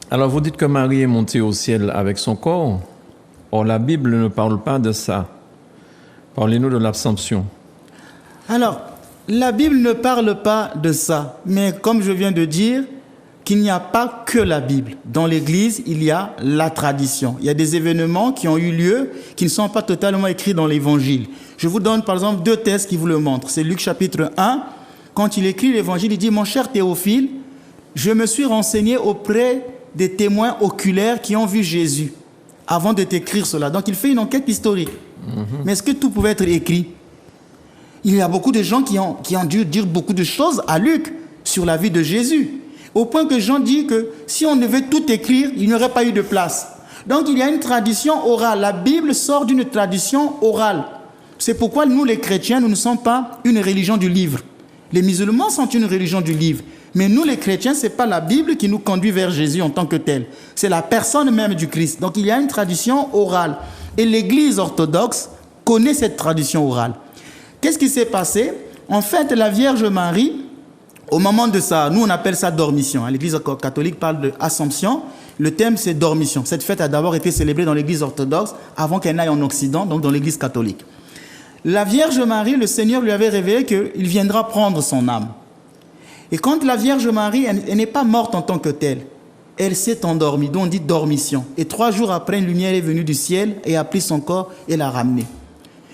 Alors vous dites que Marie est montée au ciel avec son corps. Or la Bible ne parle pas de ça. Parlez-nous de l'Assomption. Alors, la Bible ne parle pas de ça. Mais comme je viens de dire, qu'il n'y a pas que la Bible. Dans l'Église, il y a la tradition. Il y a des événements qui ont eu lieu, qui ne sont pas totalement écrits dans l'Évangile. Je vous donne par exemple 2 textes qui vous le montrent. C'est Luc chapitre 1. Quand il écrit l'Évangile, il dit « Mon cher Théophile, je me suis renseigné auprès des témoins oculaires qui ont vu Jésus avant de t'écrire cela. » Donc il fait une enquête historique. Mais est-ce que tout pouvait être écrit? Il y a beaucoup de gens qui ont dû dire beaucoup de choses à Luc sur la vie de Jésus. Au point que Jean dit que si on devait tout écrire, il n'y aurait pas eu de place. Donc il y a une tradition orale. La Bible sort d'une tradition orale. C'est pourquoi nous, les chrétiens, nous ne sommes pas une religion du livre. Les musulmans sont une religion du livre. Mais nous, les chrétiens, ce n'est pas la Bible qui nous conduit vers Jésus en tant que tel. C'est la personne même du Christ. Donc il y a une tradition orale. Et l'Église orthodoxe connaît cette tradition orale. Qu'est-ce qui s'est passé? En fait, la Vierge Marie, au moment de ça, nous on appelle ça dormition. L'Église catholique parle d'Assomption. Le thème c'est dormition. Cette fête a d'abord été célébrée dans l'Église orthodoxe avant qu'elle n'aille en Occident, donc dans l'Église catholique. La Vierge Marie, le Seigneur lui avait révélé qu'il viendra prendre son âme. Et quand la Vierge Marie, elle n'est pas morte en tant que telle. Elle s'est endormie, donc on dit dormition. Et 3 jours après, une lumière est venue du ciel et a pris son corps et l'a ramené.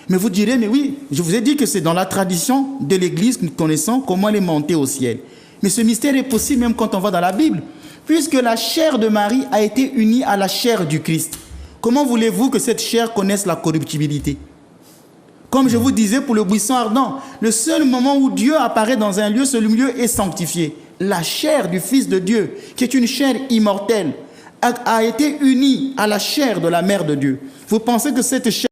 Mais vous direz, mais oui, je vous ai dit que c'est dans la tradition de l'Église que nous connaissons comment elle est montée au ciel. Mais ce mystère est possible même quand on va dans la Bible, puisque la chair de Marie a été unie à la chair du Christ. Comment voulez-vous que cette chair connaisse la corruptibilité? Comme je vous disais pour le buisson ardent, le seul moment où Dieu apparaît dans un lieu, ce lieu est sanctifié. La chair du Fils de Dieu, qui est une chair immortelle, a été unie à la chair de la Mère de Dieu. Vous pensez que cette chair